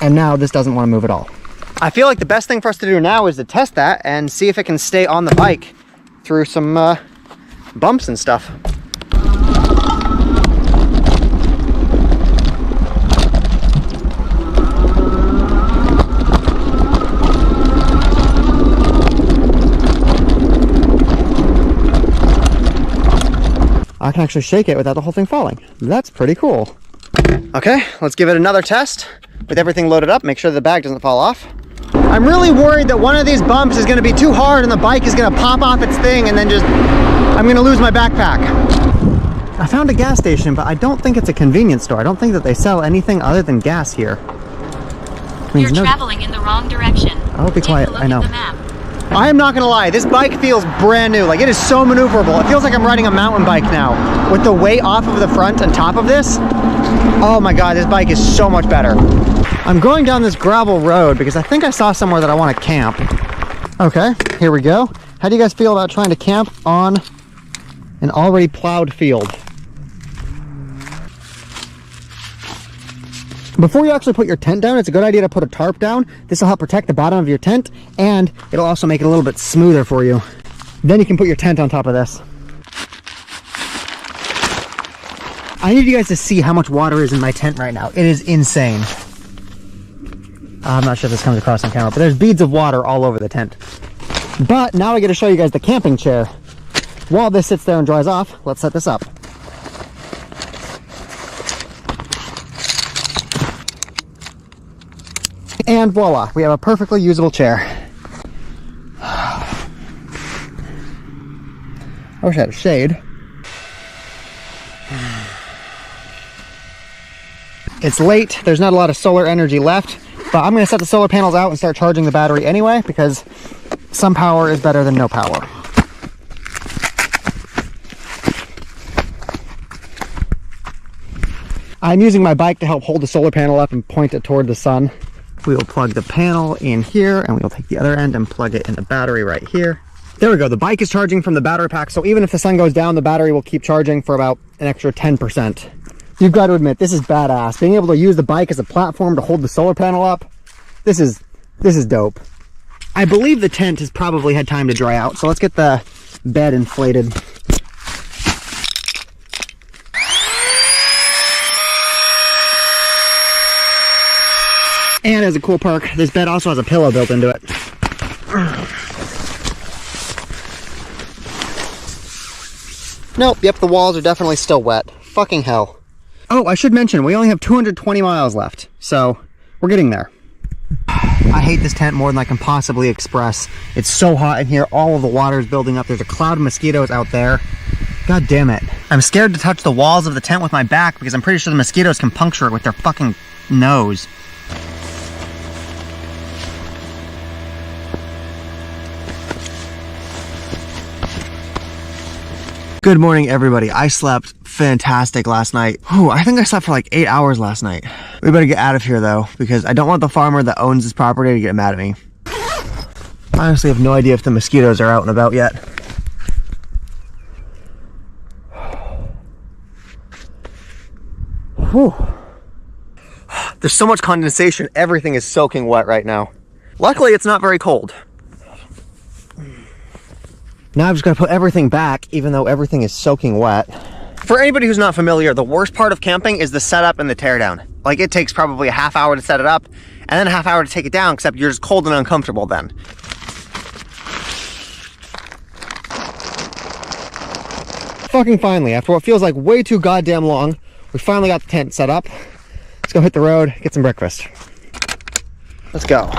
[SPEAKER 6] and now this doesn't want to move at all. I feel like the best thing for us to do now is to test that and see if it can stay on the bike through some bumps and stuff. I can actually shake it without the whole thing falling. That's pretty cool. Okay, let's give it another test with everything loaded up, make sure the bag doesn't fall off. I'm really worried that one of these bumps is gonna be too hard and the bike is gonna pop off its thing and then I'm gonna lose my backpack. I found a gas station, but I don't think it's a convenience store. I don't think that they sell anything other than gas here.
[SPEAKER 9] You're traveling in the wrong direction.
[SPEAKER 6] I'll be quiet, I know.
[SPEAKER 9] Take a look at the map.
[SPEAKER 6] I am not gonna lie, this bike feels brand new. Like, it is so maneuverable. It feels like I'm riding a mountain bike now. With the weight off of the front and top of this, oh my God, this bike is so much better. I'm going down this gravel road because I think I saw somewhere that I want to camp. Okay, here we go. How do you guys feel about trying to camp on an already plowed field? Before you actually put your tent down, it's a good idea to put a tarp down. This will help protect the bottom of your tent, and it'll also make it a little bit smoother for you. Then you can put your tent on top of this. I need you guys to see how much water is in my tent right now. It is insane. I'm not sure if this comes across on camera, but there's beads of water all over the tent. But now I get to show you guys the camping chair. While this sits there and dries off, let's set this up. And voila, we have a perfectly usable chair. I wish I had a shade. It's late, there's not a lot of solar energy left, but I'm gonna set the solar panels out and start charging the battery anyway, because some power is better than no power. I'm using my bike to help hold the solar panel up and point it toward the sun. We will plug the panel in here, and we will take the other end and plug it in the battery right here. There we go, the bike is charging from the battery pack, so even if the sun goes down, the battery will keep charging for about an extra 10%. You've got to admit, this is badass. Being able to use the bike as a platform to hold the solar panel up, this is dope. I believe the tent has probably had time to dry out, so let's get the bed inflated. And as a cool perk, this bed also has a pillow built into it. Nope, yep, the walls are definitely still wet. Fucking hell. Oh, I should mention, we only have 220 miles left, so we're getting there. I hate this tent more than I can possibly express. It's so hot in here, all of the water is building up. There's a cloud of mosquitoes out there. God damn it. I'm scared to touch the walls of the tent with my back because I'm pretty sure the mosquitoes can puncture it with their fucking nose. Good morning, everybody. I slept fantastic last night. Whew, I think I slept for like 8 hours last night. We better get out of here though, because I don't want the farmer that owns this property to get mad at me. I honestly have no idea if the mosquitoes are out and about yet. Whew. There's so much condensation, everything is soaking wet right now. Luckily, it's not very cold. Now I've just got to put everything back, even though everything is soaking wet. For anybody who's not familiar, the worst part of camping is the setup and the teardown. Like, it takes probably a half hour to set it up, and then a half hour to take it down, except you're just cold and uncomfortable then. Fucking finally, after what feels like way too goddamn long, we finally got the tent set up. Let's go hit the road, get some breakfast. Let's go.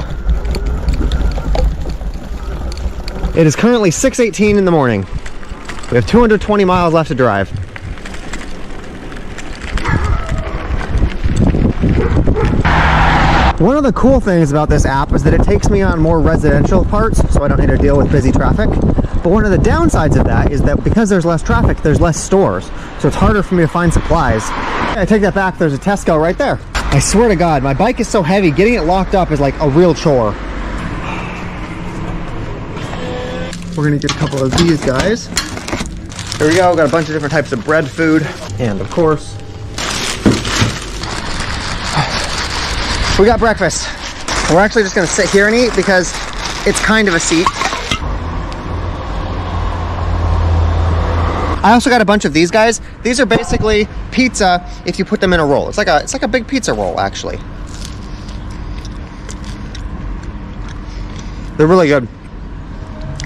[SPEAKER 6] It is currently 6:18 in the morning. We have 220 miles left to drive. One of the cool things about this app is that it takes me on more residential parts, so I don't need to deal with busy traffic. But one of the downsides of that is that because there's less traffic, there's less stores. So it's harder for me to find supplies. I take that back, there's a Tesco right there. I swear to God, my bike is so heavy, getting it locked up is like a real chore. We're gonna get a couple of these guys. Here we go, got a bunch of different types of bread food. And of course, we got breakfast. We're actually just gonna sit here and eat because it's kind of a seat. I also got a bunch of these guys. These are basically pizza if you put them in a roll. It's like a big pizza roll, actually. They're really good.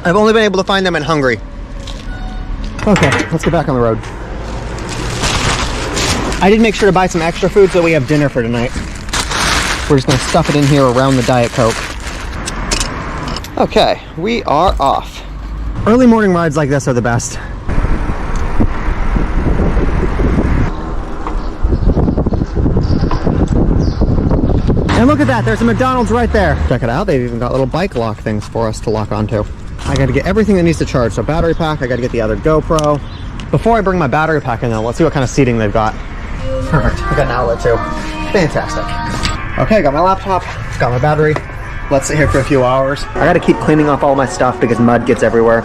[SPEAKER 6] I've only been able to find them in Hungary. Okay, let's get back on the road. I did make sure to buy some extra food so we have dinner for tonight. We're just gonna stuff it in here around the Diet Coke. Okay, we are off. Early morning rides like this are the best. And look at that, there's a McDonald's right there. Check it out, they've even got little bike lock things for us to lock onto. I gotta get everything that needs to charge. So battery pack, I gotta get the other GoPro. Before I bring my battery pack in though, let's see what kind of seating they've got. Perfect, I got an outlet too. Fantastic. Okay, got my laptop, got my battery. Let's sit here for a few hours. I gotta keep cleaning off all my stuff because mud gets everywhere.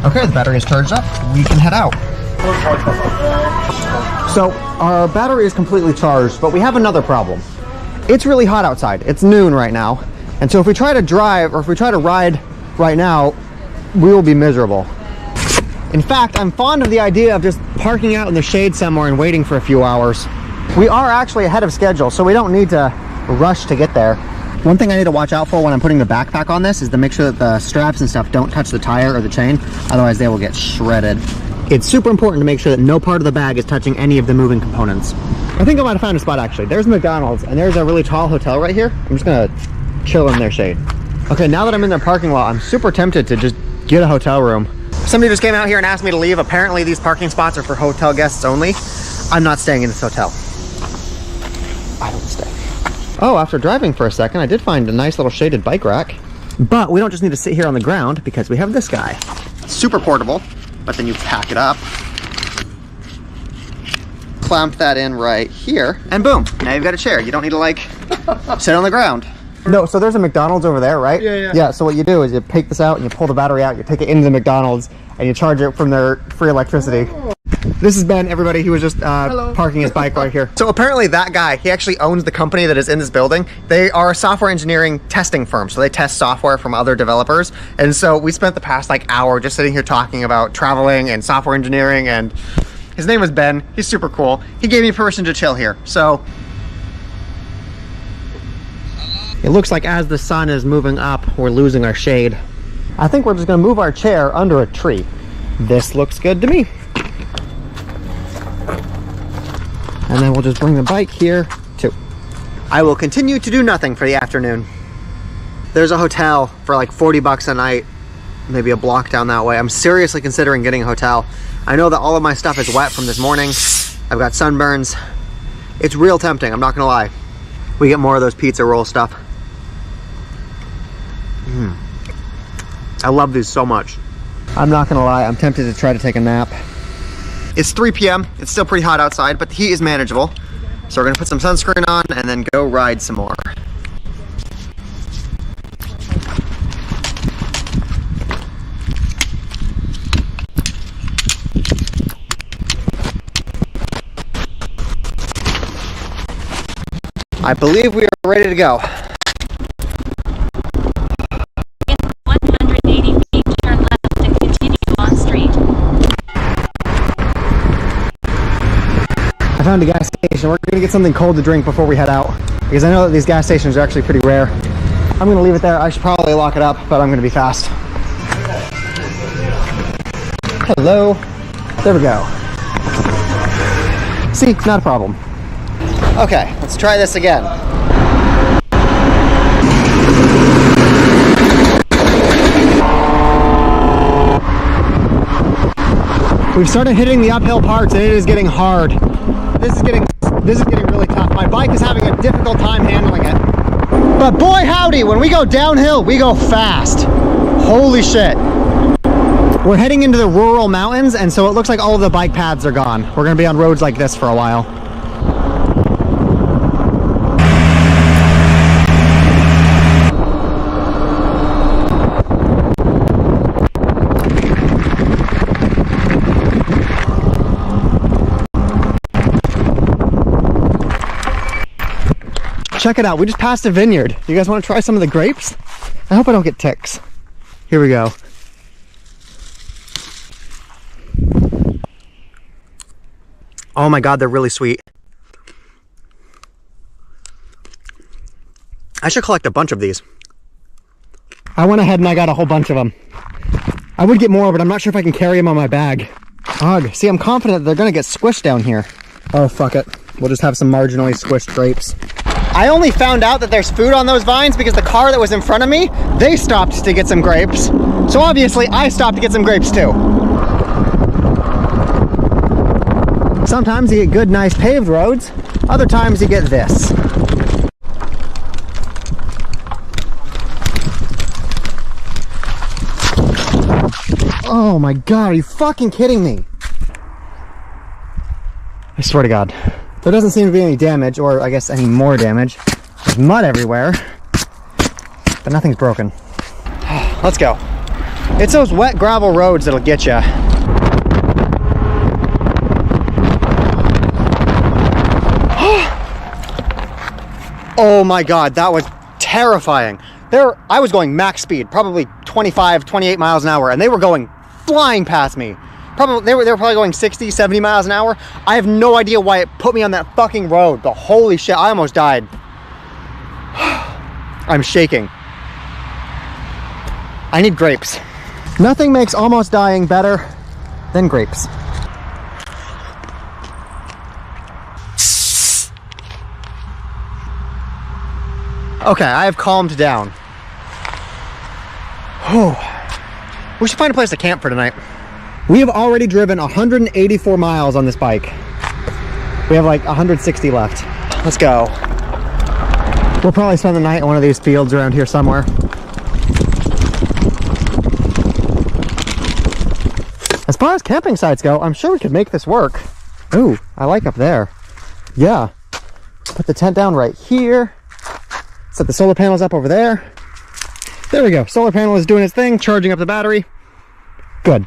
[SPEAKER 6] Okay, the battery is charged up. We can head out. So our battery is completely charged, but we have another problem. It's really hot outside. It's noon right now. And so if we try to drive or if we try to ride right now, we will be miserable. In fact, I'm fond of the idea of just parking out in the shade somewhere and waiting for a few hours. We are actually ahead of schedule, so we don't need to rush to get there. One thing I need to watch out for when I'm putting the backpack on this is to make sure that the straps and stuff don't touch the tire or the chain, otherwise they will get shredded. It's super important to make sure that no part of the bag is touching any of the moving components. I think I might have found a spot actually. There's McDonald's and there's a really tall hotel right here. I'm just gonna chill in their shade. Okay, now that I'm in their parking lot, I'm super tempted to just get a hotel room. Somebody just came out here and asked me to leave. Apparently these parking spots are for hotel guests only. I'm not staying in this hotel. I don't stay. Oh, after driving for a second, I did find a nice little shaded bike rack. But we don't just need to sit here on the ground because we have this guy. Super portable, but then you pack it up, clamp that in right here, and boom, now you've got a chair. You don't need to like sit on the ground. No, so there's a McDonald's over there, right? Yeah, so what you do is you take this out and you pull the battery out, you take it into the McDonald's, and you charge it from their free electricity. This is Ben, everybody. He was just parking his bike right here. So apparently that guy, he actually owns the company that is in this building. They are a software engineering testing firm, so they test software from other developers. And so we spent the past like hour just sitting here talking about traveling and software engineering, and his name was Ben. He's super cool. He gave me permission to chill here, so it looks like as the sun is moving up, we're losing our shade. I think we're just gonna move our chair under a tree. This looks good to me. And then we'll just bring the bike here too. I will continue to do nothing for the afternoon. There's a hotel for like 40 bucks a night maybe a block down that way. I'm seriously considering getting a hotel. I know that all of my stuff is wet from this morning. I've got sunburns. It's real tempting, I'm not gonna lie. We get more of those pizza roll stuff. I love these so much. I'm not gonna lie, I'm tempted to try to take a nap. It's 3 p.m. It's still pretty hot outside, but the heat is manageable. So we're gonna put some sunscreen on and then go ride some more. I believe we are ready to go.
[SPEAKER 9] In 180 feet, turn left and continue on street.
[SPEAKER 6] I found a gas station. We're gonna get something cold to drink before we head out, because I know that these gas stations are actually pretty rare. I'm gonna leave it there. I should probably lock it up, but I'm gonna be fast. Hello. There we go. See, not a problem. Okay, let's try this again. We've started hitting the uphill parts and it is getting hard. This is getting really tough. My bike is having a difficult time handling it. But boy howdy, when we go downhill, we go fast. Holy shit. We're heading into the rural mountains, and so it looks like all of the bike paths are gone. We're gonna be on roads like this for a while. Check it out, we just passed a vineyard. You guys want to try some of the grapes? I hope I don't get ticks. Here we go. Oh my god, they're really sweet. I should collect a bunch of these. I went ahead and I got a whole bunch of them. I would get more, but I'm not sure if I can carry them on my bag. Ugh, see, I'm confident they're gonna get squished down here. Oh, fuck it. We'll just have some marginally squished grapes. I only found out that there's food on those vines because the car that was in front of me, they stopped to get some grapes. So obviously I stopped to get some grapes too. Sometimes you get good, nice paved roads. Other times you get this. Oh my god, are you fucking kidding me? I swear to god. There doesn't seem to be any damage, or I guess any more damage. There's mud everywhere, but nothing's broken. Let's go. It's those wet gravel roads that'll get you. Oh my god, that was terrifying. I was going max speed, probably 25, 28 miles an hour, and they were going flying past me. They were probably going 60, 70 miles an hour. I have no idea why it put me on that fucking road, but holy shit, I almost died. I'm shaking. I need grapes. Nothing makes almost dying better than grapes. Okay, I have calmed down. We should find a place to camp for tonight. We have already driven 184 miles on this bike. We have like 160 left. Let's go. We'll probably spend the night in one of these fields around here somewhere. As far as camping sites go, I'm sure we could make this work. Ooh, I like up there. Yeah. Put the tent down right here. Set the solar panels up over there. There we go. Solar panel is doing its thing, charging up the battery. Good.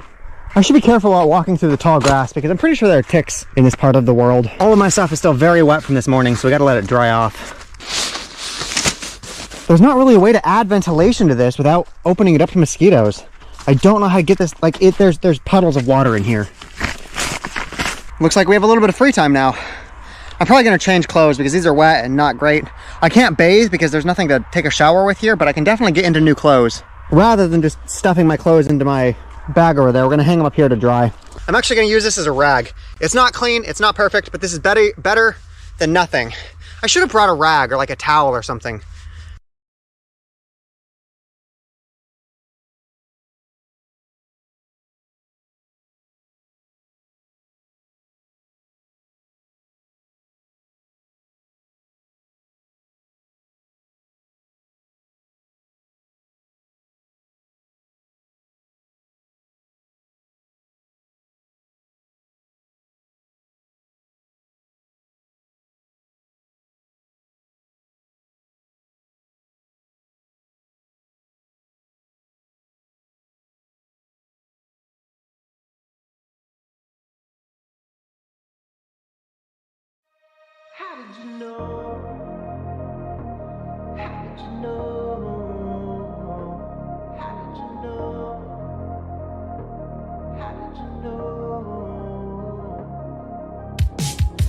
[SPEAKER 6] I should be careful while walking through the tall grass because I'm pretty sure there are ticks in this part of the world. All of my stuff is still very wet from this morning, so we gotta let it dry off. There's not really a way to add ventilation to this without opening it up to mosquitoes. I don't know how to get this, like, there's puddles of water in here. Looks like we have a little bit of free time now. I'm probably gonna change clothes because these are wet and not great. I can't bathe because there's nothing to take a shower with here, but I can definitely get into new clothes. Rather than just stuffing my clothes into my bag over there, we're gonna hang them up here to dry. I'm actually gonna use this as a rag. It's not clean, it's not perfect, but this is better than nothing. I should have brought a rag or like a towel or something.
[SPEAKER 1] Did you know